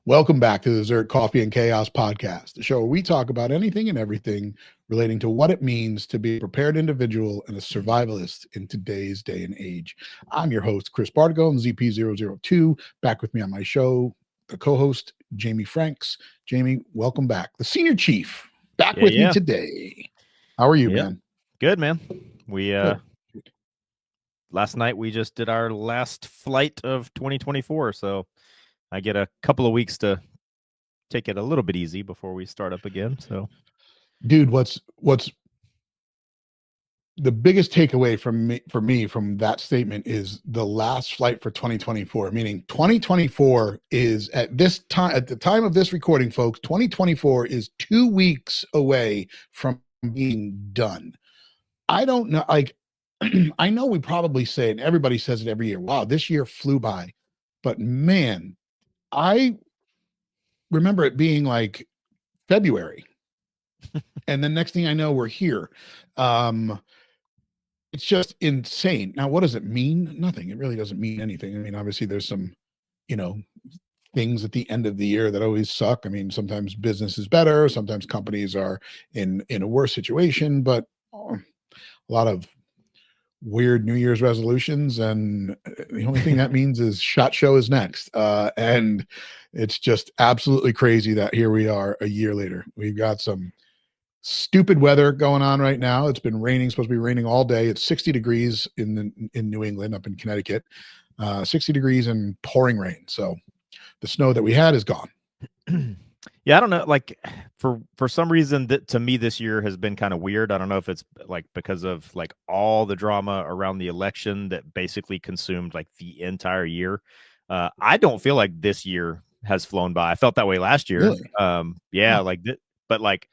Welcome back to the ZERT Coffee and Chaos Podcast, the show where we talk about anything and everything relating to what it means to be a prepared individual and a survivalist in today's day and age. I'm your host, Chris Bartigo, and ZP002. Back with me on my show, the co-host, Jamie Franks. Jamie, welcome back. The Senior Chief, back with me today. How are you, man? Good, man. We last night we just did our last flight of 2024, so I get a couple of weeks to take it a little bit easy before we start up again. So, dude, what's the biggest takeaway for me from that statement is the last flight for 2024, meaning 2024 is at the time of this recording, folks, 2024 is 2 weeks away from being done. I don't know, like, I know we probably say, and everybody says it every year, wow, this year flew by, but man, I remember it being like February, and the next thing I know, we're here. It's just insane. Now, what does it mean? Nothing. It really doesn't mean anything. I mean, obviously, there's some, things at the end of the year that always suck. I mean, sometimes business is better. Sometimes companies are in a worse situation, but a lot of weird New Year's resolutions, and the only thing that means is SHOT Show is next, and it's just absolutely crazy that here we are a year later. We've got some stupid weather going on right now. It's been raining, supposed to be raining all day. It's 60 degrees in New England, up in Connecticut, 60 degrees and pouring rain. So the snow that we had is gone. Yeah, I don't know. Like for some reason, that to me this year has been kind of weird. I don't know if it's like because of like all the drama around the election that basically consumed like the entire year. I don't feel like this year has flown by. I felt that way last year. Really? But like,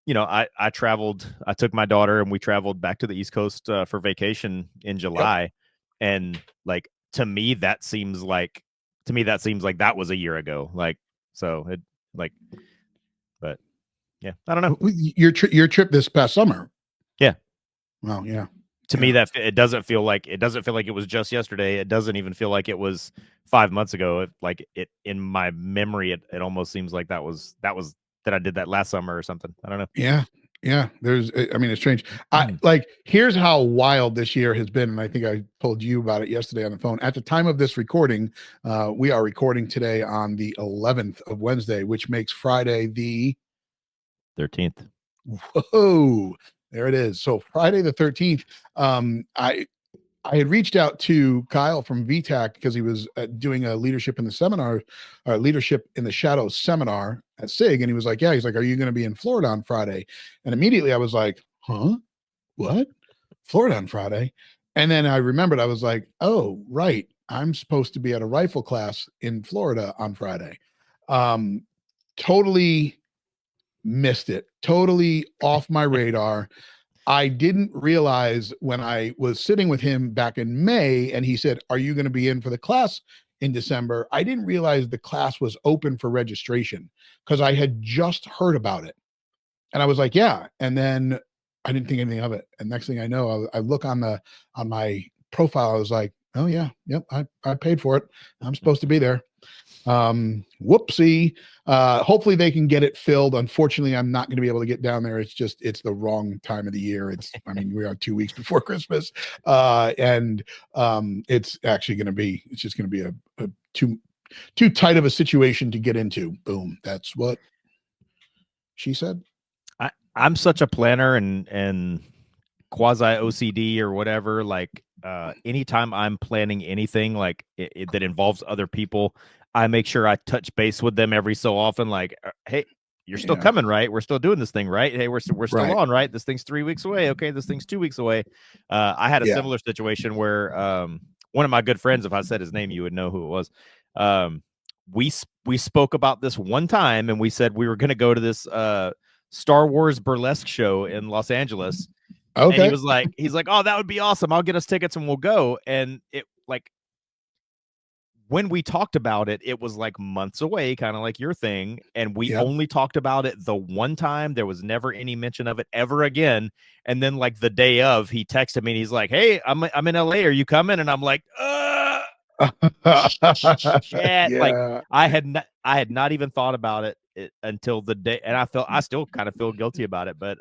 I traveled. I took my daughter and we traveled back to the East Coast for vacation in July, and like to me that seems like that was a year ago. Like so it. But yeah, I don't know. Your trip this past summer. Yeah. Well, yeah. To me, that it doesn't feel like it was just yesterday. It doesn't even feel like it was 5 months ago. It in my memory, it almost seems like that I did that last summer or something. I don't know. Yeah. It's strange. Here's how wild this year has been. And I think I told you about it yesterday on the phone. At the time of this recording, we are recording today on the 11th of Wednesday, which makes Friday the 13th. Whoa, there it is. So Friday the 13th, I had reached out to Kyle from VTAC because he was doing a leadership in the shadows seminar at SIG. And he was like, are you going to be in Florida on Friday? And immediately I was like, huh? What? Florida on Friday? And then I remembered, I was like, oh, right. I'm supposed to be at a rifle class in Florida on Friday. Totally missed it. Totally off my radar. I didn't realize when I was sitting with him back in May and he said, are you going to be in for the class in December? I didn't realize the class was open for registration because I had just heard about it. And I was like, yeah. And then I didn't think anything of it. And next thing I know, I look on my profile. I was like, oh yeah, yep. I paid for it. I'm supposed to be there. Whoopsie. Hopefully they can get it filled. Unfortunately, I'm not going to be able to get down there. It's the wrong time of the year. We are 2 weeks before Christmas. It's actually going to be, a too tight of a situation to get into. Boom. That's what she said. I'm such a planner and quasi OCD or whatever. Like, anytime I'm planning anything like that involves other people, I make sure I touch base with them every so often. Like, hey, you're still coming, right? We're still doing this thing, right? Hey, we're still on, right? This thing's 3 weeks away. Okay, this thing's 2 weeks away. I had a similar situation where one of my good friends, if I said his name, you would know who it was. We spoke about this one time, and we said we were going to go to this Star Wars burlesque show in Los Angeles. Okay. And he's like, oh, that would be awesome. I'll get us tickets and we'll go. And it when we talked about it, it was like months away, kind of like your thing. And we only talked about it the one time. There was never any mention of it ever again. And then like the day of, he texted me and he's like, hey, I'm in LA. Are you coming? And I'm like, Shit. Like Yeah. I had not even thought about it until the day, and I still kind of feel guilty about it, but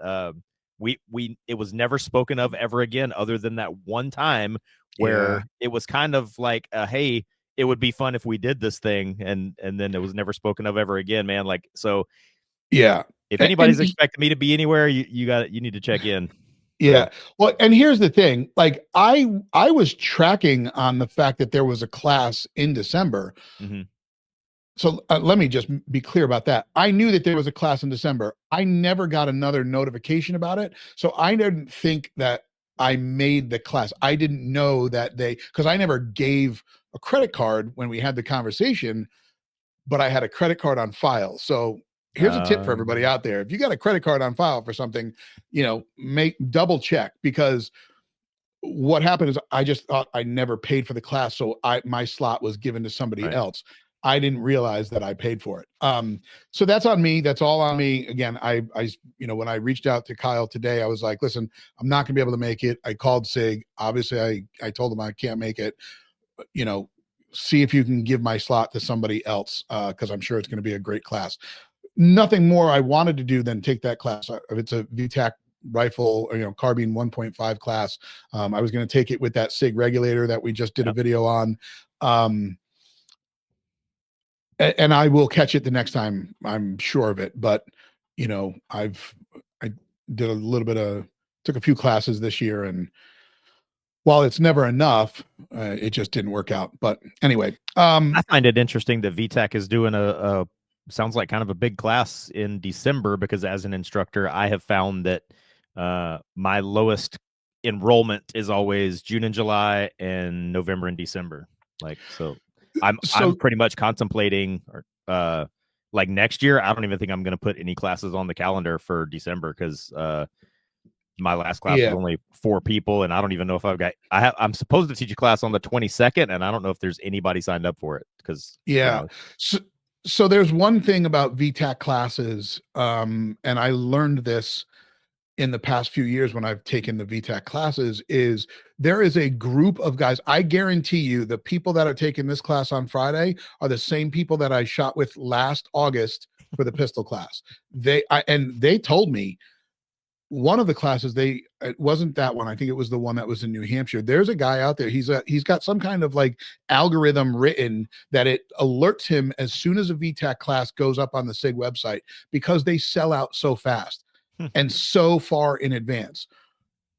it was never spoken of ever again, other than that one time Yeah. where it was kind of like, hey, it would be fun if we did this thing, and then it was never spoken of ever again, man. Like, so Yeah. if And anybody's expecting me to be anywhere, you need to check in. yeah. Well, and here's the thing. Like I was tracking on the fact that there was a class in December. Mm-hmm. So let me just be clear about that. I knew that there was a class in December. I never got another notification about it. So I didn't think that I made the class. I didn't know that because I never gave a credit card when we had the conversation, but I had a credit card on file. So here's a tip for everybody out there. If you got a credit card on file for something, make double check, because what happened is I just thought I never paid for the class. So my slot was given to somebody else. I didn't realize that I paid for it. So that's on me. That's all on me. Again, I when I reached out to Kyle today, I was like, listen, I'm not gonna be able to make it. I called SIG. Obviously, I told him I can't make it. See if you can give my slot to somebody else, because I'm sure it's going to be a great class. Nothing more I wanted to do than take that class. If it's a VTAC rifle or carbine 1.5 class, I was going to take it with that SIG regulator that we just did a video on. And I will catch it the next time, I'm sure of it. But I did took a few classes this year, and while it's never enough, it just didn't work out. But anyway, I find it interesting that VTAC is doing a sounds like kind of a big class in December, because as an instructor, I have found that my lowest enrollment is always June and July and November and December. Like, so I'm pretty much contemplating, like next year, I don't even think I'm going to put any classes on the calendar for December, because my last class was only 4 people, and I don't even know if I'm supposed to teach a class on the 22nd, and I don't know if there's anybody signed up for it, because so there's one thing about VTAC classes, and I learned this in the past few years when I've taken the VTAC classes, is there is a group of guys. I guarantee you the people that are taking this class on Friday are the same people that I shot with last August for the pistol class. They told me one of the classes, it wasn't that one. I think it was the one that was in New Hampshire. There's a guy out there. He's got some kind of like algorithm written that it alerts him as soon as a VTAC class goes up on the SIG website, because they sell out so fast and so far in advance.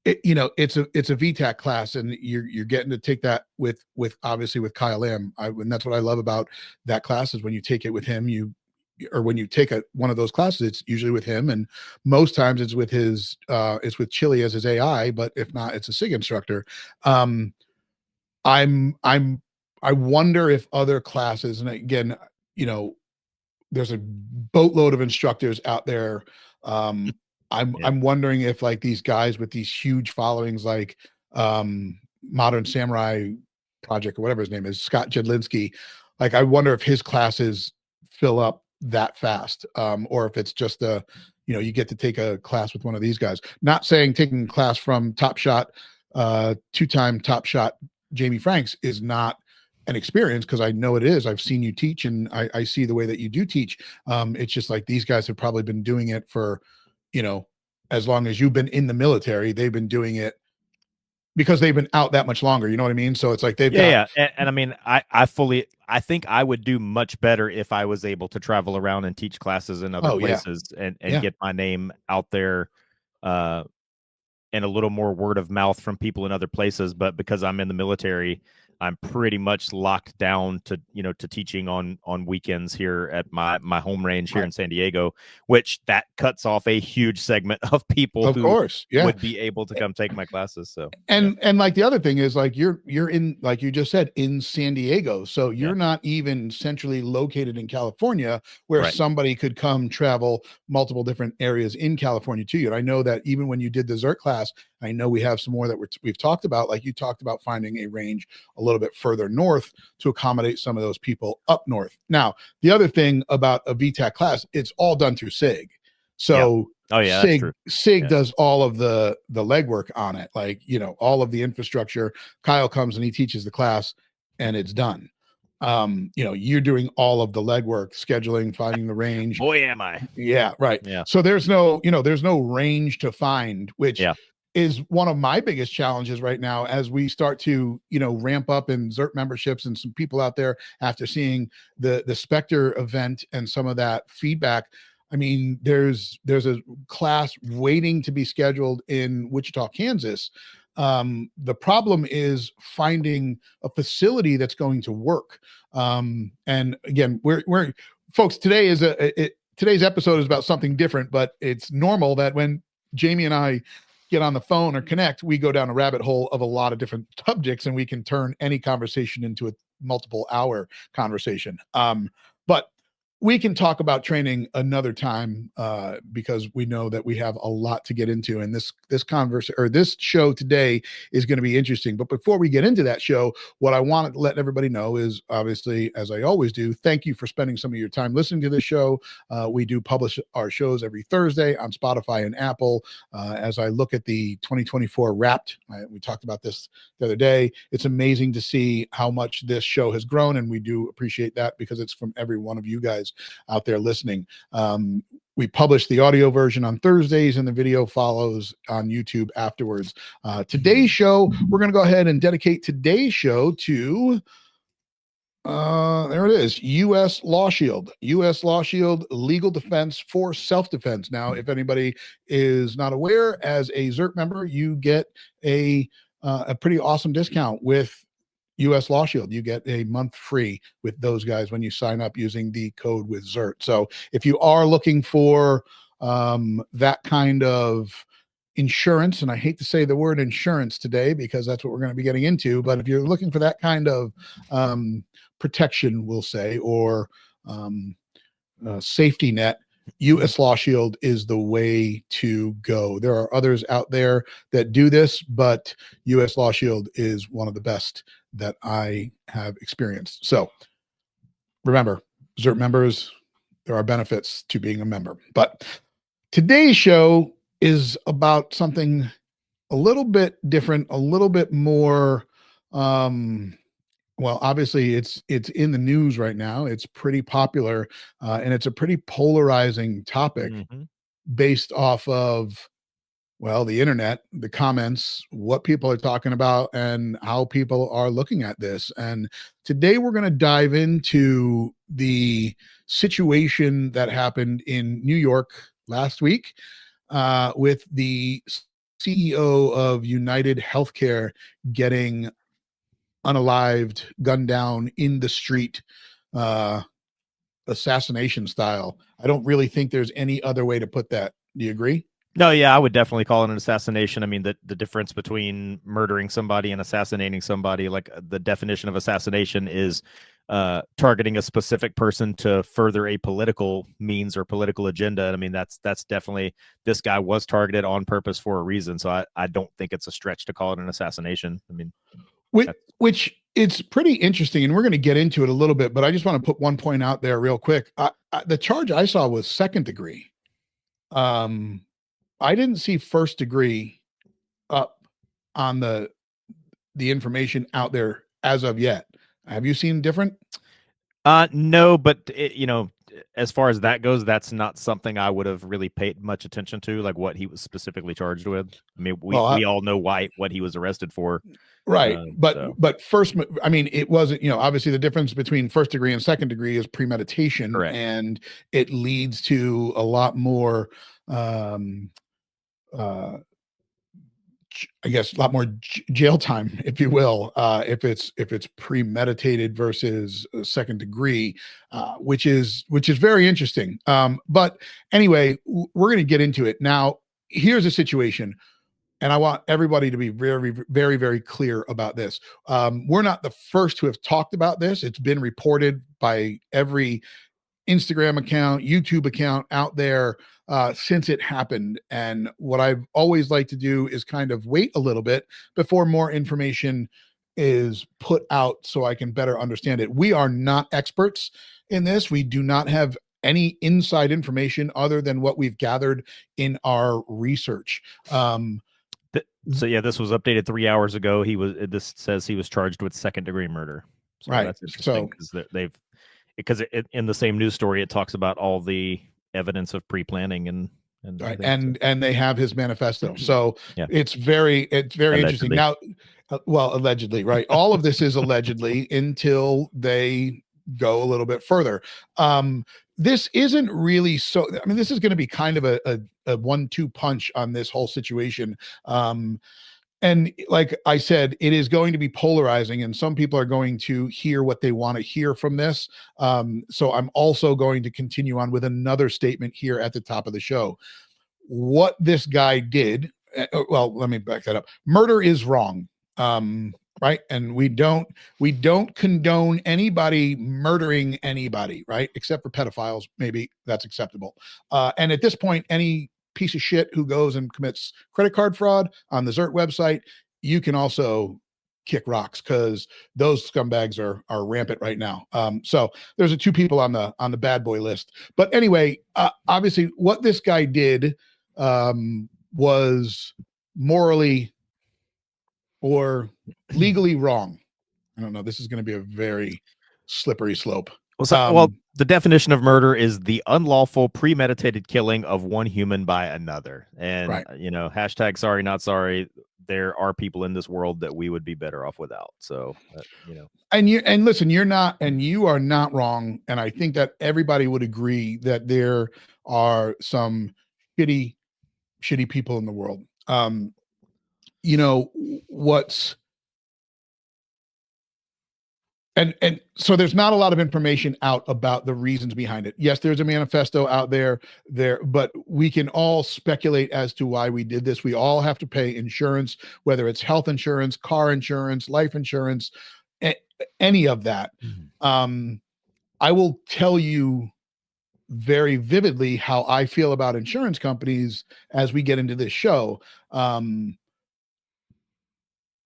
It's a VTAC class, and you're getting to take that with obviously with Kyle Lamb. And that's what I love about that class, is when you take it with him, or when you take one of those classes, it's usually with him, and most times it's with with Chili as his AI, but if not, it's a SIG instructor. I wonder if other classes, and again, there's a boatload of instructors out there. I'm wondering if, like, these guys with these huge followings, like Modern Samurai Project or whatever his name is, Scott Jedlinski, like, I wonder if his classes fill up that fast, or if it's just you get to take a class with one of these guys. Not saying taking a class from Top Shot, 2-time Top Shot Jamie Franks is not an experience, because I know it is. I've seen you teach, and I see the way that you do teach. It's just like these guys have probably been doing it for as long as you've been in the military. They've been doing it because they've been out that much longer. You know what I mean? So it's like they've got. And I mean, I think I would do much better if I was able to travel around and teach classes in other places, and get my name out there, and a little more word of mouth from people in other places. But because I'm in the military, I'm pretty much locked down to teaching on weekends here at my home range here in San Diego, which that cuts off a huge segment of people who would be able to come take my classes. So and like the other thing is, like, you're in, like you just said, in San Diego, so you're not even centrally located in California, where somebody could come travel multiple different areas in California to you. And I know that even when you did the ZERT class, I know we have some more that we've talked about, like you talked about finding a range a little bit further north to accommodate some of those people up north. Now, the other thing about a VTAC class, it's all done through SIG. So SIG does all of the legwork on it, like, all of the infrastructure. Kyle comes and he teaches the class. and it's done. You're doing all of the legwork, scheduling, finding the range. Boy, am I. Yeah, right. Yeah. So there's no range to find, which is one of my biggest challenges right now as we start to, ramp up in ZERT memberships, and some people out there after seeing the Spectre event and some of that feedback. I mean, there's a class waiting to be scheduled in Wichita, Kansas. The problem is finding a facility that's going to work. And again, we're folks, today's episode is about something different, but it's normal that when Jamie and I get on the phone or connect, we go down a rabbit hole of a lot of different subjects, and we can turn any conversation into a multiple hour conversation. But we can talk about training another time, because we know that we have a lot to get into, and this show today is going to be interesting. But before we get into that show, what I want to let everybody know is, obviously, as I always do, thank you for spending some of your time listening to this show. We do publish our shows every Thursday on Spotify and Apple. As I look at the 2024 Wrapped, we talked about this the other day. It's amazing to see how much this show has grown, and we do appreciate that because it's from every one of you guys out there listening. We publish the audio version on Thursdays, and the video follows on YouTube afterwards. Today's show, we're going to go ahead and dedicate today's show to there it is, U.S. Law Shield. U.S. Law Shield, legal defense for self-defense. Now, if anybody is not aware, as a ZERT member, you get a pretty awesome discount with U.S. Law Shield. You get a month free with those guys when you sign up using the code with ZERT. So if you are looking for that kind of insurance, and I hate to say the word insurance today because that's what we're going to be getting into, but if you're looking for that kind of protection, we'll say, or safety net, U.S. Law Shield is the way to go. There are others out there that do this, but U.S. Law Shield is one of the best that I have experienced. So remember, ZERT members, there are benefits to being a member. But today's show is about something a little bit different, a little bit more, well, obviously it's in the news right now. It's pretty popular, and it's a pretty polarizing topic based off of, well, the internet, the comments, what people are talking about, and how people are looking at this. And today we're going to dive into the situation that happened in New York last week, with the CEO of United Healthcare getting unalived, gunned down in the street, assassination style. I don't really think there's any other way to put that. Do you agree? No, yeah, I would definitely call it an assassination. I mean, the difference between murdering somebody and assassinating somebody, like the definition of assassination is targeting a specific person to further a political means or political agenda. And I mean, that's definitely, this guy was targeted on purpose for a reason. So I don't think it's a stretch to call it an assassination. I mean, which it's pretty interesting, and we're going to get into it a little bit, but I just want to put one point out there real quick. The charge I saw was second degree. I didn't see first degree up on the information out there as of yet. Have you seen different? No, but as far as that goes, that's not something I would have really paid much attention to, like what he was specifically charged with. I mean, we all know what he was arrested for. Right. But first, I mean, it wasn't, obviously the difference between first degree and second degree is premeditation. Correct. And it leads to a lot more, I guess, a lot more jail time, if you will, if it's premeditated versus second degree, which is very interesting. But anyway, we're going to get into it now. Here's a situation, and I want everybody to be very, very, very clear about this. We're not the first to have talked about this. It's been reported by every Instagram account, YouTube account out there since it happened. And what I've always liked to do is kind of wait a little bit before more information is put out so I can better understand it. We are not experts in this. We do not have any inside information other than what we've gathered in our research. So yeah, this was updated 3 hours ago. This says he was charged with second degree murder. So Right. that's interesting because in the same news story it talks about all the evidence of pre-planning and Right. things. And they have his manifesto. So Yeah. it's very interesting. Allegedly. Now, well, allegedly, right? All of this is allegedly until they go a little bit further. This isn't really so. I mean, this is going to be kind of a 1-2 punch on this whole situation. And like I said, it is going to be polarizing, and some people are going to hear what they want to hear from this. So I'm also going to continue on with another statement here at the top of the show. What this guy did, well, let me back that up. Murder is wrong. Right. And we don't condone anybody murdering anybody, right? Except for pedophiles. Maybe that's acceptable. And at this point, any piece of shit who goes and commits credit card fraud on the ZERT website, you can also kick rocks, because those scumbags are rampant right now. So there's 2 people on the bad boy list. But anyway, obviously what this guy did was morally or legally wrong. I don't know. This is going to be a very slippery slope. Well, the definition of murder is the unlawful premeditated killing of one human by another. And, right. Hashtag sorry, not sorry. There are people in this world that we would be better off without. So, and listen, you are not wrong. And I think that everybody would agree that there are some shitty people in the world. And so there's not a lot of information out about the reasons behind it. Yes, there's a manifesto out there, but we can all speculate as to why we did this. We all have to pay insurance, whether it's health insurance, car insurance, life insurance, any of that. I will tell you very vividly how I feel about insurance companies as we get into this show.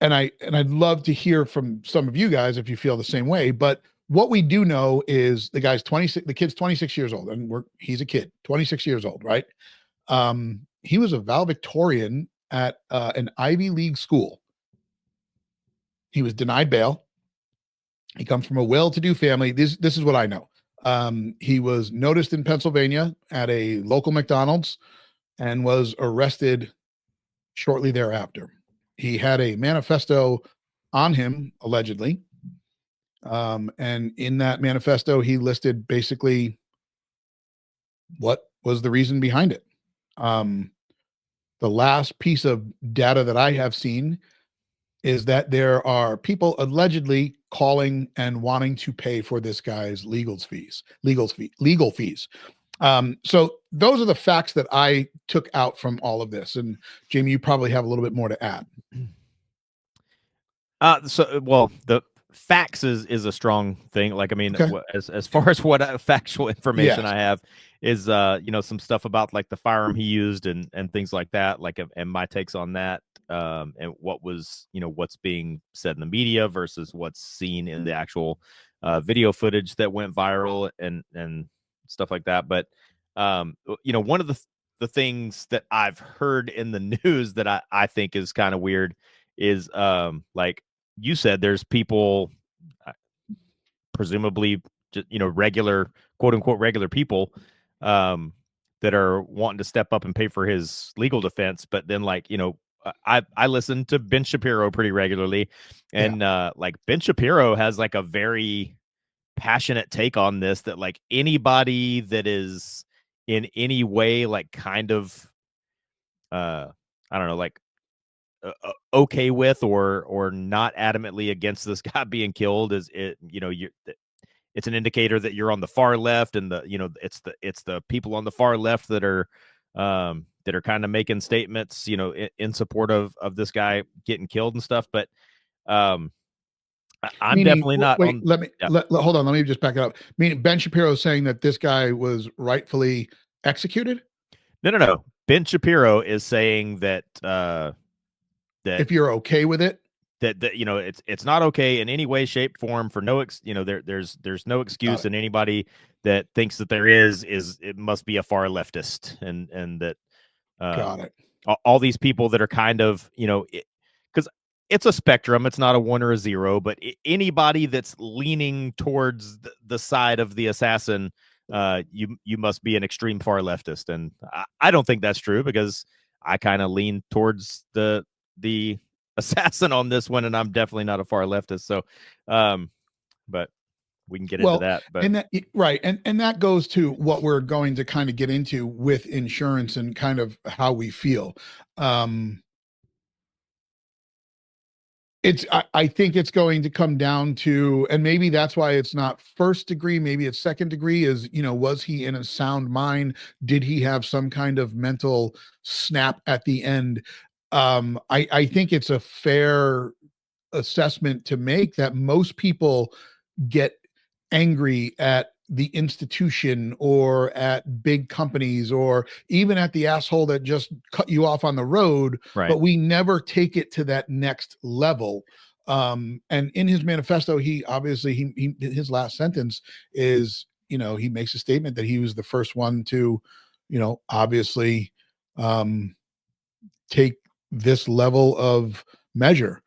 And I'd love to hear from some of you guys if you feel the same way. But what we do know is the kid's 26 years old, and he's a kid, 26 years old, right? He was a valedictorian at an Ivy League school. He was denied bail. He comes from a well-to-do family. This is what I know. He was noticed in Pennsylvania at a local McDonald's and was arrested shortly thereafter. He had a manifesto on him, allegedly. And in that manifesto, he listed basically what was the reason behind it. The last piece of data that I have seen is that there are people allegedly calling and wanting to pay for this guy's legal fees. So those are the facts that I took out from all of this. And Jamie, you probably have a little bit more to add. The facts is a strong thing. Like, I mean, okay. as far as what factual information I have is, some stuff about like the firearm he used and things like that, like, and my takes on that, and what was, what's being said in the media versus what's seen in the actual video footage that went viral and stuff like that. But, one of the things that I've heard in the news that I think is kind of weird is, like you said, there's people, presumably, just, regular, quote unquote, regular people, that are wanting to step up and pay for his legal defense. But then, like, I listen to Ben Shapiro pretty regularly, and like Ben Shapiro has like a very passionate take on this, that like anybody that is in any way like kind of I don't know, like okay with or not adamantly against this guy being killed is it, it's an indicator that you're on the far left, and it's the people on the far left that are kind of making statements, in support of this guy getting killed and stuff. But I'm definitely not. Wait, hold on. Let me just back it up. Meaning Ben Shapiro is saying that this guy was rightfully executed? No. Ben Shapiro is saying that that if you're okay with it, that it's not okay in any way, shape, form for there's no excuse, and anybody that thinks that there is it must be a far leftist, and that got it. All these people that are kind of, because it's a spectrum. It's not a 1 or a 0, but anybody that's leaning towards the side of the assassin, you must be an extreme far leftist. And I don't think that's true, because I kind of lean towards the assassin on this one, and I'm definitely not a far leftist. So, but we can get into that. But and that right, and that goes to what we're going to kind of get into with insurance and kind of how we feel. I think it's going to come down to, and maybe that's why it's not first degree, maybe it's second degree, is, was he in a sound mind? Did he have some kind of mental snap at the end? I think it's a fair assessment to make that most people get angry at the institution or at big companies or even at the asshole that just cut you off on the road, right. But we never take it to that next level. And in his manifesto, he obviously his last sentence is, he makes a statement that he was the first one to, obviously take this level of measure.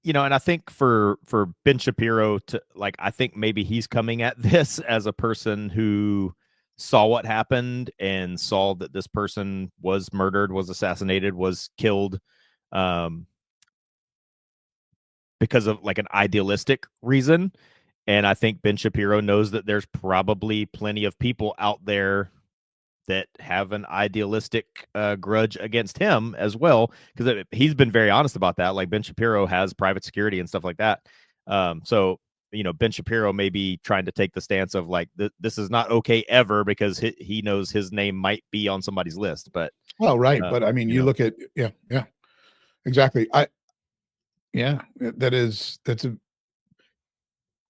And I think for Ben Shapiro to, like, I think maybe he's coming at this as a person who saw what happened and saw that this person was murdered, was assassinated, was killed, because of like an idealistic reason. And I think Ben Shapiro knows that there's probably plenty of people out there that have an idealistic grudge against him as well, because he's been very honest about that. Like, Ben Shapiro has private security and stuff like that. So, Ben Shapiro may be trying to take the stance of like, this is not okay ever, because he knows his name might be on somebody's list. But right. But I mean, you look at, yeah, exactly. That's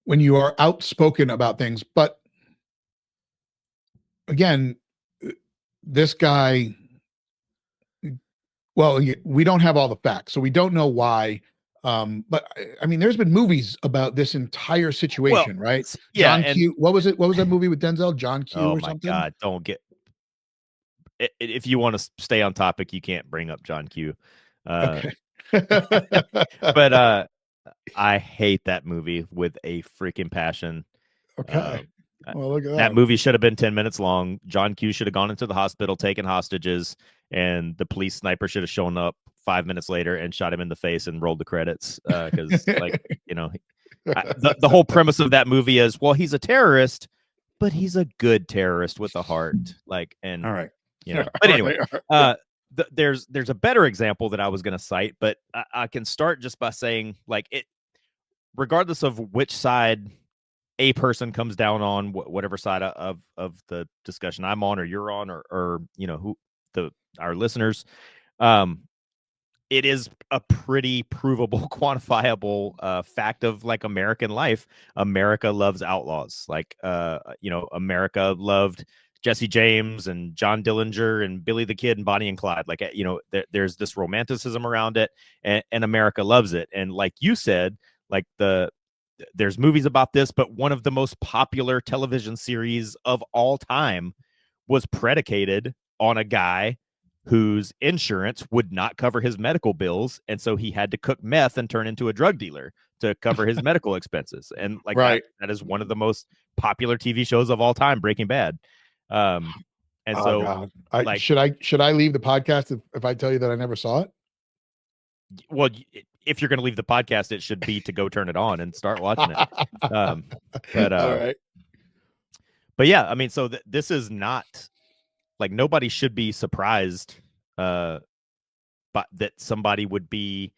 when you are outspoken about things. But again, this guy, well, we don't have all the facts, so we don't know why. But I mean, there's been movies about this entire situation, right? Yeah. John Q. What was it? What was that movie with Denzel? John Q. Oh or my something? God! Don't get. If you want to stay on topic, you can't bring up John Q. Okay. But I hate that movie with a freaking passion. Okay. Well, look at that. That movie should have been 10 minutes long. John Q should have gone into the hospital, taken hostages, and the police sniper should have shown up 5 minutes later and shot him in the face and rolled the credits. Because, the whole premise of that movie is, well, he's a terrorist, but he's a good terrorist with a heart. Like, and all right. But anyway, there's a better example that I was going to cite, but I can start just by saying, like, it, regardless of which side a person comes down on, whatever side of the discussion I'm on, or you're on, or our listeners, it is a pretty provable, quantifiable fact of like American life. America loves outlaws. Like, America loved Jesse James and John Dillinger and Billy the Kid and Bonnie and Clyde. Like, there's this romanticism around it, and America loves it. And like you said, like, there's movies about this, but one of the most popular television series of all time was predicated on a guy whose insurance would not cover his medical bills, and so he had to cook meth and turn into a drug dealer to cover his medical expenses. And like, right. that is one of the most popular TV shows of all time, Breaking Bad. And so, God. Should I leave the podcast if I tell you that I never saw it? Well, if you're going to leave the podcast, it should be to go turn it on and start watching it. All right. But yeah, I mean, so this is not like, nobody should be surprised, but that somebody would be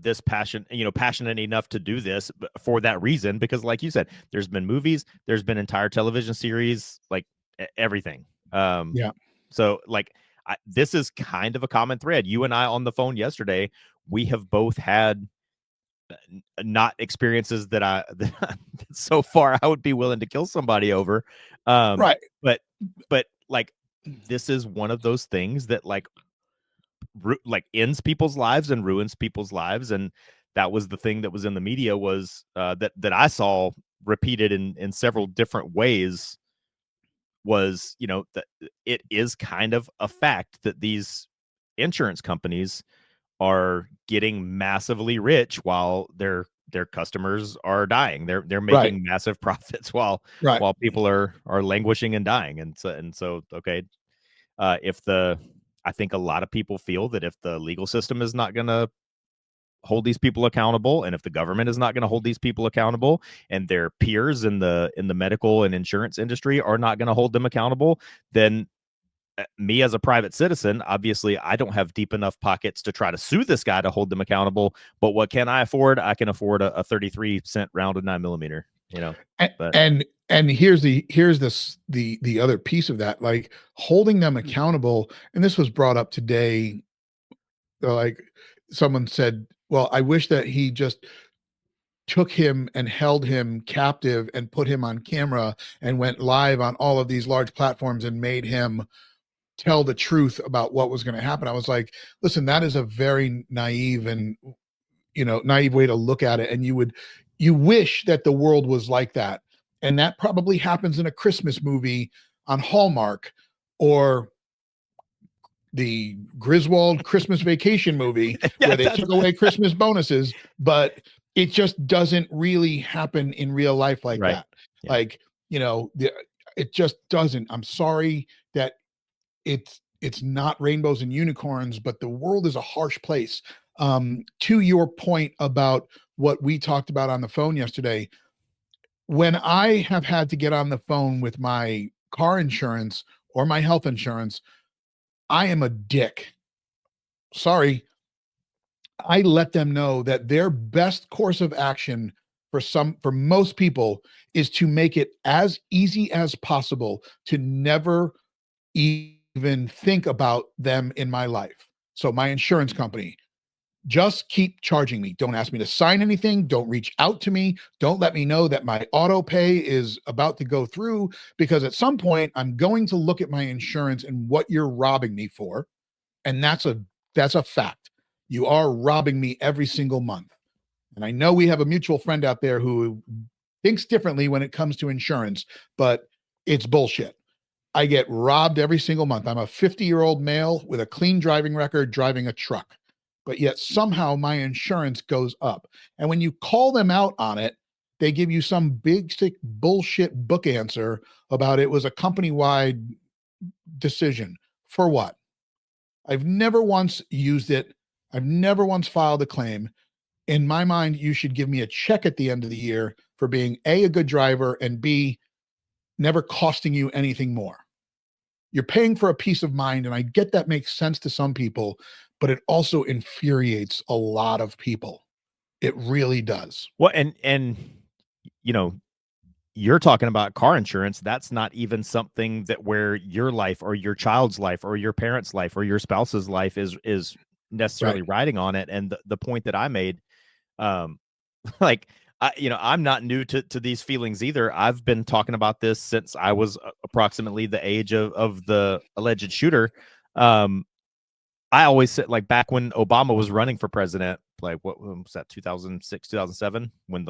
this passionate enough to do this for that reason, because like you said, there's been movies, there's been entire television series, like everything. Yeah. So like, this is kind of a common thread. You and I on the phone yesterday, we have both had not experiences that so far I would be willing to kill somebody over. Right. But like, this is one of those things that like ends people's lives and ruins people's lives. And that was the thing that was in the media, was that I saw repeated in several different ways, was, that it is kind of a fact that these insurance companies are getting massively rich while their customers are dying. They're Right. making massive profits while Right. people are languishing and dying. And so okay, I think a lot of people feel that if the legal system is not going to hold these people accountable, and if the government is not going to hold these people accountable, and their peers in the medical and insurance industry are not going to hold them accountable, then me as a private citizen, obviously I don't have deep enough pockets to try to sue this guy to hold them accountable. But what can I afford? I can afford a 33-cent round of 9mm, but and here's the other piece of that, like holding them accountable. And this was brought up today. Like someone said, well, I wish that he just took him and held him captive and put him on camera and went live on all of these large platforms and made him tell the truth about what was going to happen. I was like, listen, that is a very naive and naive way to look at it. And you wish that the world was like that. And that probably happens in a Christmas movie on Hallmark, or the Griswold Christmas Vacation movie where they took away Christmas bonuses, but it just doesn't really happen in real life like that. Yeah. Like, it just doesn't. I'm sorry that it's not rainbows and unicorns, but the world is a harsh place. To your point about what we talked about on the phone yesterday, when I have had to get on the phone with my car insurance or my health insurance, I am a dick. Sorry. I let them know that their best course of action for most people is to make it as easy as possible to never even think about them in my life. So my insurance company, just keep charging me. Don't ask me to sign anything. Don't reach out to me. Don't let me know that my auto pay is about to go through, because at some point I'm going to look at my insurance and what you're robbing me for. And that's a fact. You are robbing me every single month. And I know we have a mutual friend out there who thinks differently when it comes to insurance, but it's bullshit. I get robbed every single month. I'm a 50-year-old male with a clean driving record driving a truck, but yet somehow my insurance goes up. And when you call them out on it, they give you some big, sick bullshit book answer about it was a company-wide decision. For what? I've never once used it. I've never once filed a claim. In my mind, you should give me a check at the end of the year for being A, a good driver, and B, never costing you anything more. You're paying for a peace of mind, and I get that makes sense to some people, but it also infuriates a lot of people. It really does. Well, and you're talking about car insurance. That's not even something that where your life or your child's life or your parents' life or your spouse's life is necessarily riding on it. And the point that I made, like, I'm not new to these feelings either. I've been talking about this since I was approximately the age of the alleged shooter. I always said, like, back when Obama was running for president, like, what was that, 2006, 2007, when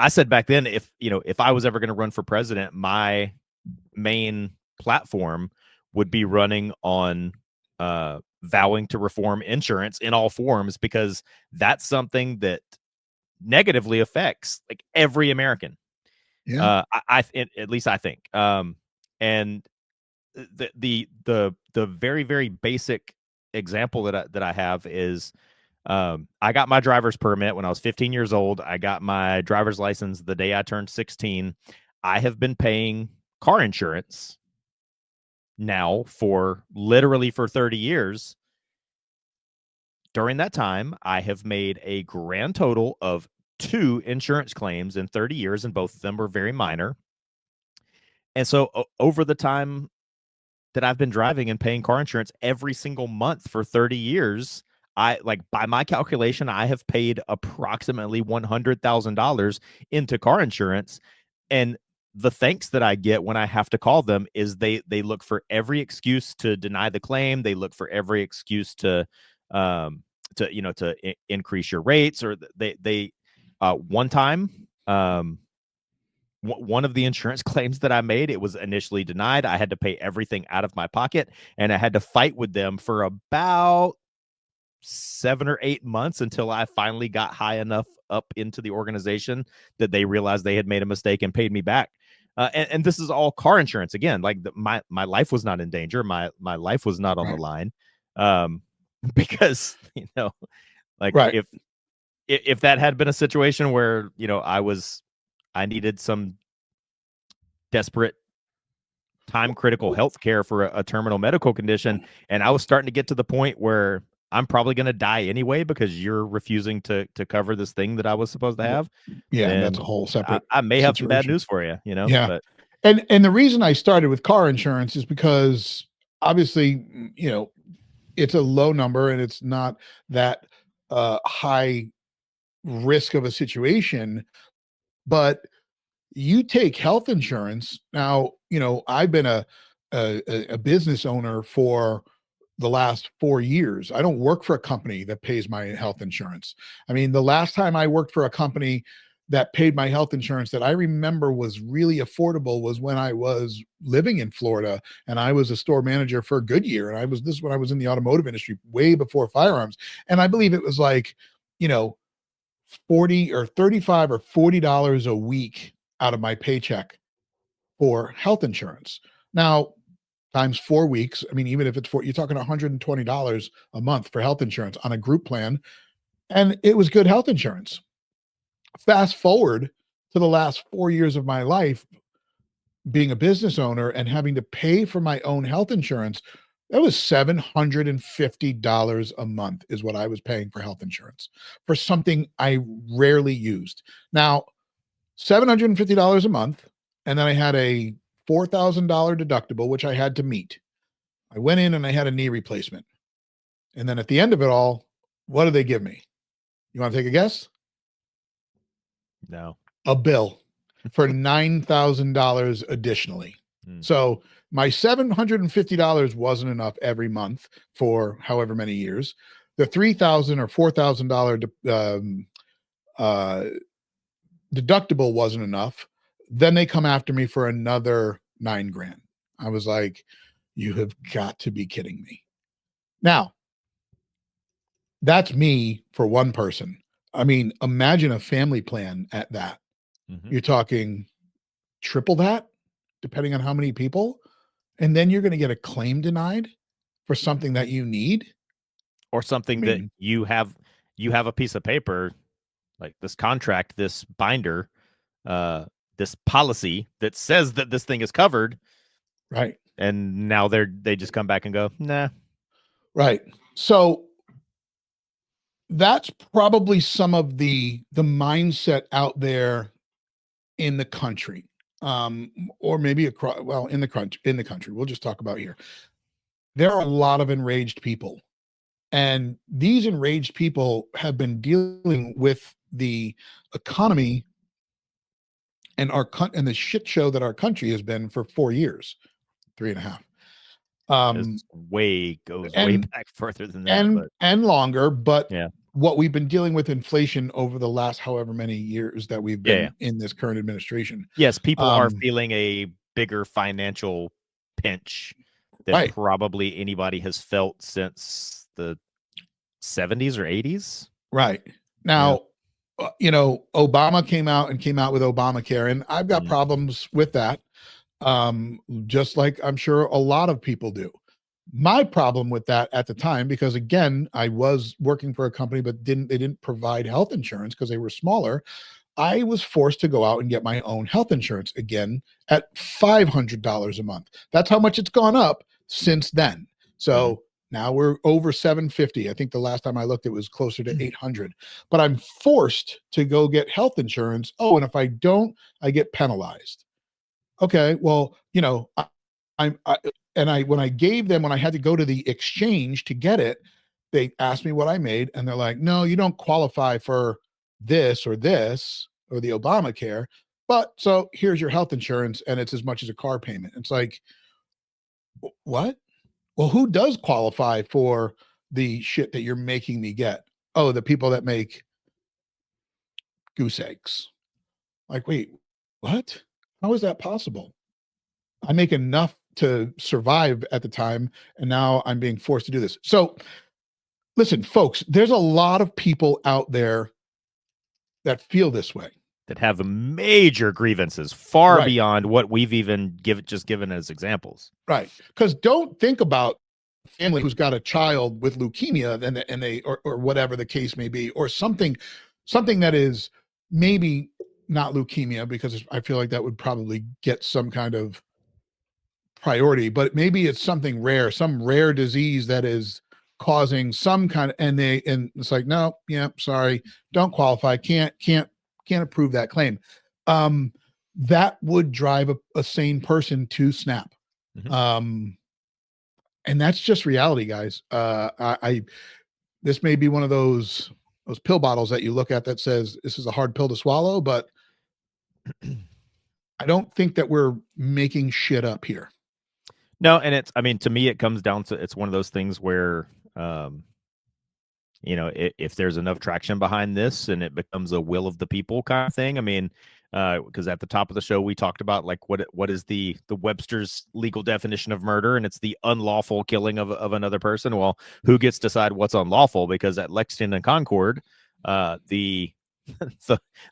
I said back then, if I was ever going to run for president, my main platform would be running on vowing to reform insurance in all forms, because that's something that negatively affects like every American. Yeah. At least I think. And the very, very basic example that I have is, I got my driver's permit when I was 15 years old. I got my driver's license the day I turned 16. I have been paying car insurance now for literally for 30 years. During that time, I have made a grand total of 2 insurance claims in 30 years, and both of them were very minor. And so over the time that I've been driving and paying car insurance every single month for 30 years, by my calculation, I have paid approximately $100,000 into car insurance. And the thanks that I get when I have to call them is they look for every excuse to deny the claim. They look for every excuse to increase your rates, or one time, one of the insurance claims that I made, it was initially denied. I had to pay everything out of my pocket, and I had to fight with them for about 7 or 8 months until I finally got high enough up into the organization that they realized they had made a mistake and paid me back. And this is all car insurance again. Like my life was not in danger. My life was not on the line, because like if that had been a situation where I needed some desperate time critical health care for a terminal medical condition, and I was starting to get to the point where I'm probably going to die anyway because you're refusing to cover this thing that I was supposed to have. Yeah, and that's a whole separate I may have situation. some bad news for you, Yeah. But and the reason I started with car insurance is because obviously, it's a low number and it's not that high risk of a situation, but you take health insurance. Now, I've been a business owner for the last 4 years. I don't work for a company that pays my health insurance. I mean, the last time I worked for a company that paid my health insurance that I remember was really affordable was when I was living in Florida and I was a store manager for Goodyear. And this is when I was in the automotive industry way before firearms. And I believe it was like, 40 or 35 or $40 a week out of my paycheck for health insurance. Now, times 4 weeks. I mean, even if it's you're talking $120 a month for health insurance on a group plan. And it was good health insurance. Fast forward to the last 4 years of my life, being a business owner and having to pay for my own health insurance. That was $750 a month is what I was paying for health insurance for something I rarely used. Now, $750 a month. And then I had a $4,000 deductible, which I had to meet. I went in and I had a knee replacement. And then at the end of it all, what do they give me? You want to take a guess? No. A bill for $9,000 additionally. So my $750 wasn't enough every month for however many years. The $3,000 or $4,000 deductible wasn't enough. Then they come after me for another $9,000. I was like, you have got to be kidding me. Now, that's me for one person. I mean, imagine a family plan at that. Mm-hmm. You're talking triple that, depending on how many people. And then you're going to get a claim denied for something that you need. Or something that you have a piece of paper, like this contract, this binder, this policy that says that this thing is covered. Right. And now they just come back and go, nah. Right. So that's probably some of the mindset out there in the country. Or maybe across, in the country, we'll just talk about here. There are a lot of enraged people, and these enraged people have been dealing with the economy and the shit show that our country has been for 4 years, 3.5. Goes way back further than that, and longer. But yeah, what we've been dealing with inflation over the last however many years that we've been in this current administration. Yes, people are feeling a bigger financial pinch than probably anybody has felt since the 70s or 80s. Right. Now, Obama came out with Obamacare, and I've got problems with that. Just like I'm sure a lot of people do. My problem with that at the time, because again, I was working for a company, but they didn't provide health insurance because they were smaller. I was forced to go out and get my own health insurance again at $500 a month. That's how much it's gone up since then. So now we're over $750. I think the last time I looked, it was closer to $800. But I'm forced to go get health insurance. Oh, and if I don't, I get penalized. Okay, well, when I gave them, when I had to go to the exchange to get it, they asked me what I made, and they're like, no, you don't qualify for this or the Obamacare, but so here's your health insurance, and it's as much as a car payment. It's like, what? Well, who does qualify for the shit that you're making me get? Oh, the people that make goose eggs. Like, wait, what? How is that possible? I make enough to survive at the time, and now I'm being forced to do this. So listen, folks, there's a lot of people out there that feel this way, that have major grievances far Right. beyond what we've even given as examples. Right. Because don't think about family who's got a child with leukemia and they or whatever the case may be, or something that is maybe not leukemia, because I feel like that would probably get some kind of priority, but maybe it's something rare, some rare disease that is causing some kind of, and it's like, no, yeah, sorry, don't qualify, can't approve that claim. That would drive a sane person to snap. Mhm. And that's just reality, guys. This may be one of those pill bottles that you look at that says this is a hard pill to swallow, but I don't think that we're making shit up here. No, and I mean, to me, it comes down to, it's one of those things where, if there's enough traction behind this and it becomes a will of the people kind of thing. I mean, because at the top of the show we talked about like what is the Webster's legal definition of murder, and it's the unlawful killing of another person. Well, who gets to decide what's unlawful? Because at Lexington and Concord, the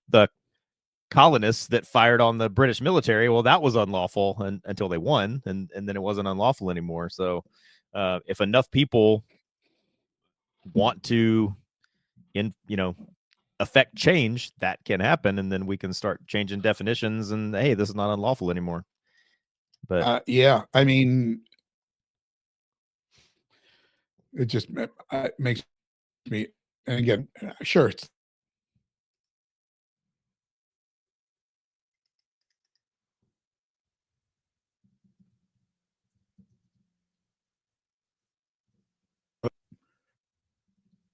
the colonists that fired on the British military, well, that was unlawful until they won, and then it wasn't unlawful anymore. So if enough people want to affect change, that can happen, and then we can start changing definitions, and hey, this is not unlawful anymore. But yeah, I mean, it just makes me, and again, sure, it's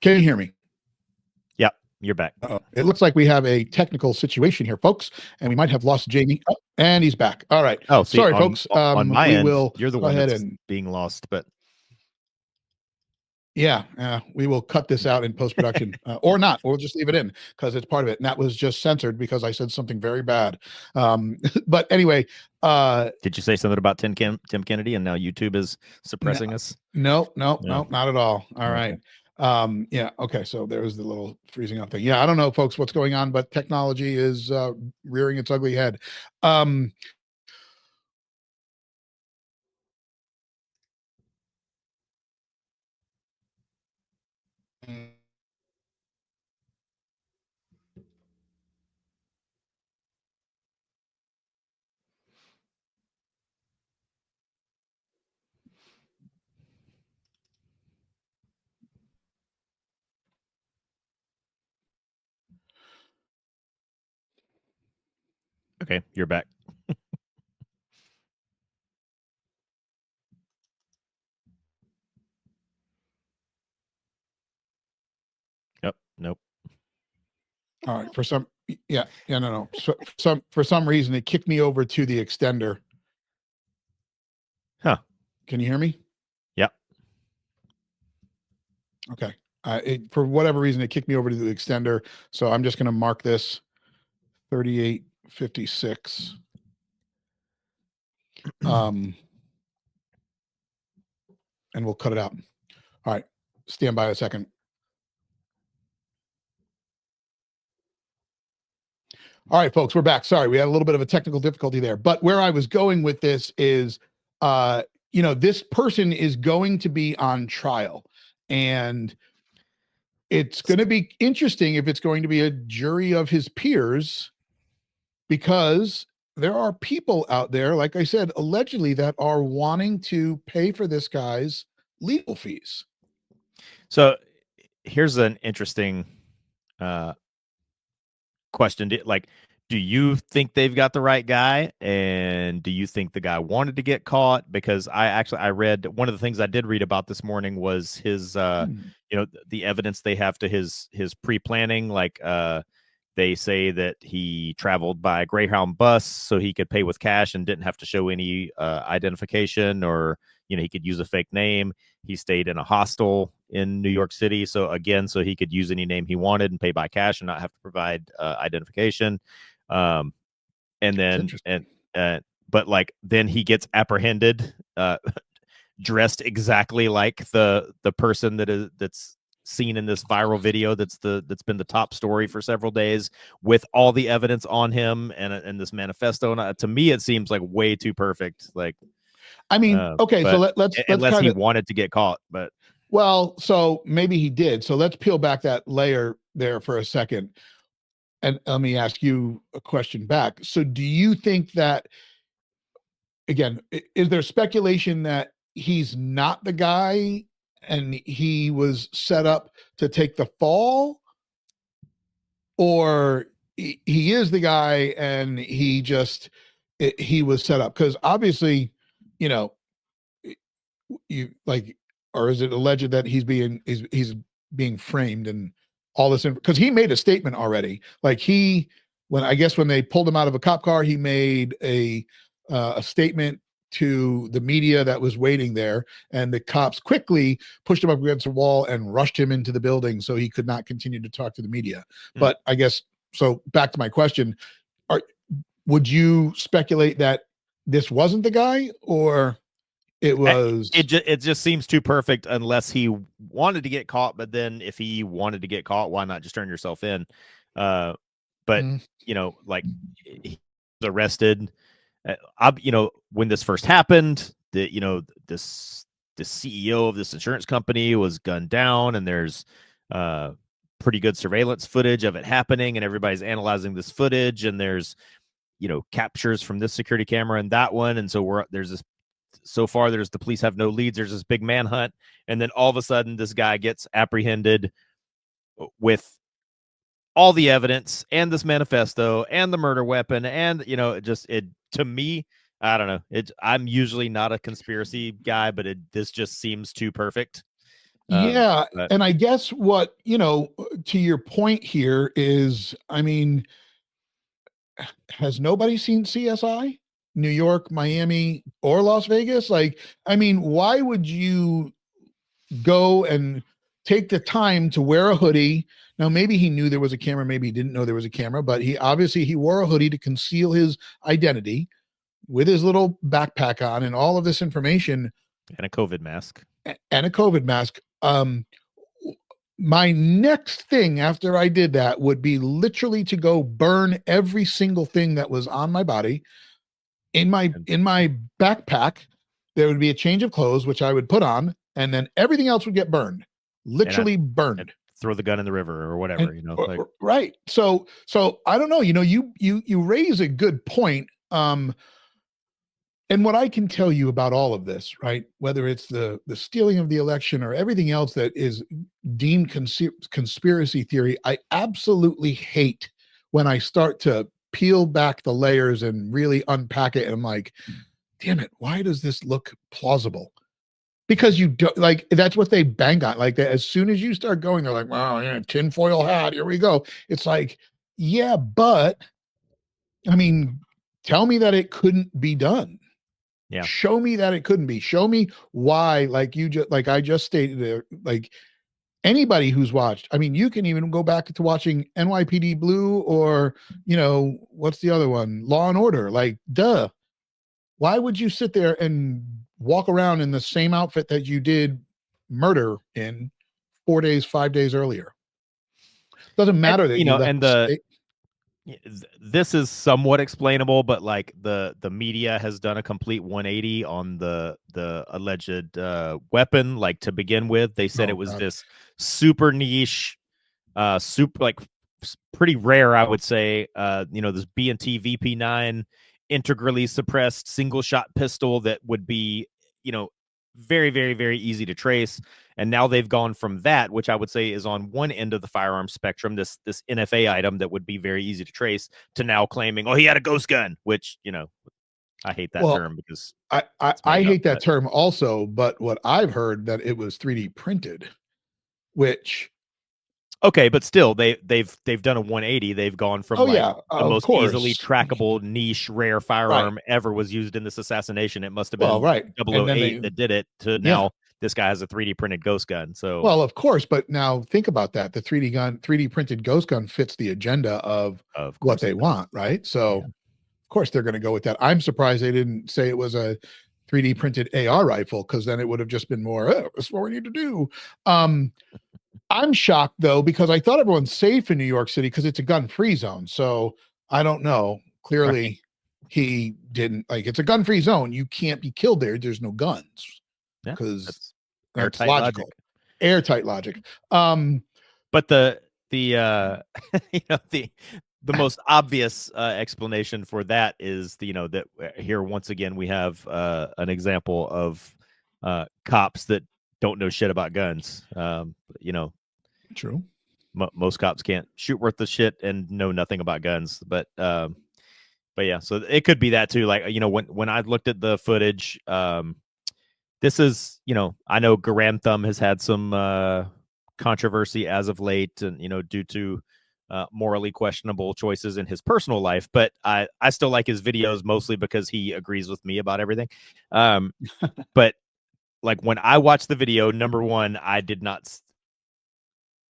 can you hear me? yeah, you're back. It looks like we have a technical situation here, folks, and we might have lost Jamie. Oh, and he's back. All right. Oh, see, sorry, folks. On my end, will you're the one that's being lost, but yeah, we will cut this out in post-production or not. We'll just leave it in because it's part of it. And that was just censored because I said something very bad. But anyway, did you say something about Tim Kennedy and now YouTube is suppressing us? No, not at all. All right. Yeah. Okay. So there's the little freezing up thing. Yeah. I don't know, folks, what's going on, but technology is rearing its ugly head. Okay, you're back. Yep. Nope. All right. No. For some reason, it kicked me over to the extender. Huh. Can you hear me? Yep. Okay. For whatever reason, it kicked me over to the extender. So I'm just going to mark this 3856. And we'll cut it out. All right. Stand by a second. All right, folks, we're back. Sorry, we had a little bit of a technical difficulty there. But where I was going with this is, this person is going to be on trial. And it's going to be interesting if it's going to be a jury of his peers, because there are people out there, like I said, allegedly, that are wanting to pay for this guy's legal fees. So here's an interesting question. Do you think they've got the right guy, and do you think the guy wanted to get caught? Because I read, one of the things I did read about this morning was his the evidence they have to his pre-planning. Like they say that he traveled by Greyhound bus so he could pay with cash and didn't have to show any identification, or he could use a fake name. He stayed in a hostel in New York City, so he could use any name he wanted and pay by cash and not have to provide identification. And then but like then he gets apprehended dressed exactly like the person that's seen in this viral video that's been the top story for several days, with all the evidence on him and this manifesto. And to me, it seems like way too perfect. Like, I mean, okay, so let's unless kind he of wanted to get caught, but well, so maybe he did. So let's peel back that layer there for a second, and let me ask you a question back. So, do you think that, again, is there speculation that he's not the guy and he was set up to take the fall, or he is the guy and he was set up? Because obviously, you know, you like, or is it alleged that he's being framed and all this? Because he made a statement already. Like when they pulled him out of a cop car, he made a statement to the media that was waiting there, and the cops quickly pushed him up against the wall and rushed him into the building so he could not continue to talk to the media. But I guess, so back to my question, would you speculate that this wasn't the guy, or it was? It just seems too perfect, unless he wanted to get caught. But then if he wanted to get caught, why not just turn yourself in? But like, he was arrested. When this first happened, the CEO of this insurance company was gunned down, and there's pretty good surveillance footage of it happening, and everybody's analyzing this footage, and there's captures from this security camera and that one, and so there's the police have no leads. There's this big manhunt, and then all of a sudden this guy gets apprehended with all the evidence and this manifesto and the murder weapon, and to me, I don't know. I'm usually not a conspiracy guy, but this just seems too perfect. Yeah, and I guess what, to your point here is, I mean, has nobody seen CSI? New York, Miami, or Las Vegas? Like, I mean, why would you go and take the time to wear a hoodie? Now, maybe he knew there was a camera, maybe he didn't know there was a camera, but he wore a hoodie to conceal his identity with his little backpack on and all of this information. And a COVID mask. My next thing after I did that would be literally to go burn every single thing that was on my body. In my backpack, there would be a change of clothes, which I would put on, and then everything else would get burned, literally burned. Throw the gun in the river or whatever, right. So I don't know, you raise a good point. And what I can tell you about all of this, right, whether it's the stealing of the election or everything else that is deemed conspiracy theory, I absolutely hate when I start to peel back the layers and really unpack it. And I'm like, damn it, why does this look plausible? Because you don't, like, that's what they bang on. Like, as soon as you start going, they're like, wow, yeah, tinfoil hat, here we go. It's like, yeah, but I mean, tell me that it couldn't be done. Yeah. Show me that it couldn't be. Show me why, like I just stated there, like anybody who's watched, I mean, you can even go back to watching NYPD Blue or, what's the other one? Law and Order. Like, duh. Why would you sit there and walk around in the same outfit that you did murder in 5 days earlier? Doesn't matter that this is somewhat explainable, but like the media has done a complete 180 on the alleged weapon. Like, to begin with, they said it was this super niche, pretty rare, I would say, this B&T VP9 integrally suppressed single shot pistol that would be, very, very, very easy to trace. And now they've gone from that, which I would say is on one end of the firearm spectrum, this NFA item that would be very easy to trace, to now claiming, oh, he had a ghost gun, which, I hate that term because I hate that term also. But what I've heard that it was 3D printed, which. Okay, but still, they've done a 180. They've gone from the most easily trackable, niche, rare firearm ever was used in this assassassination. It must have been 008 that did it, to now this guy has a 3D printed ghost gun. So, well, of course, but now think about that. The 3D printed ghost gun fits the agenda of what they want, right? So, of course, they're going to go with that. I'm surprised they didn't say it was a 3D printed AR rifle, because then it would have just been more, this is what we need to do. I'm shocked though, because I thought everyone's safe in New York City because it's a gun-free zone. So I don't know. Right. Clearly, he didn't like. It's a gun-free zone. You can't be killed there. There's no guns Yeah, because that's that's airtight logic. logical, airtight logic. Um, But the you know the most obvious explanation for that is that here once again we have an example of cops that don't know shit about guns. True. Most cops can't shoot worth the shit and know nothing about guns. But yeah, so it could be that too. Like when I looked at the footage, this is I know Garam Thumb has had some controversy as of late, and due to morally questionable choices in his personal life. But I still like his videos mostly because he agrees with me about everything. But like when I watched the video, number one, I did not.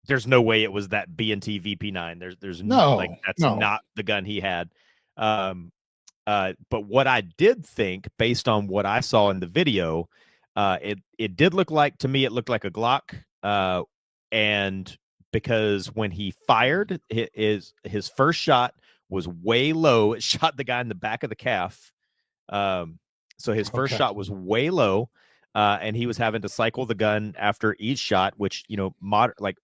There's no way it was that B&T VP9. There's like No, that's no. not the gun he had. But what I did think, based on what I saw in the video, it did look like, to me, it looked like a Glock. And because when he fired, his first shot was way low. It shot the guy in the back of the calf. So his first shot was way low, and he was having to cycle the gun after each shot, which like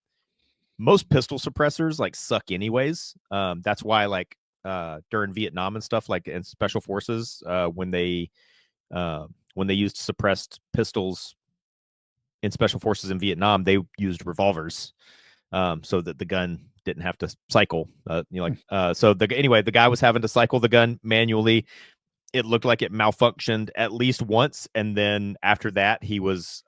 most pistol suppressors like suck anyways. That's why like during Vietnam and stuff, like in special forces, when they used suppressed pistols in special forces in Vietnam, they used revolvers so that the gun didn't have to cycle. So the guy was having to cycle the gun manually. It looked like it malfunctioned at least once, and then after that, he was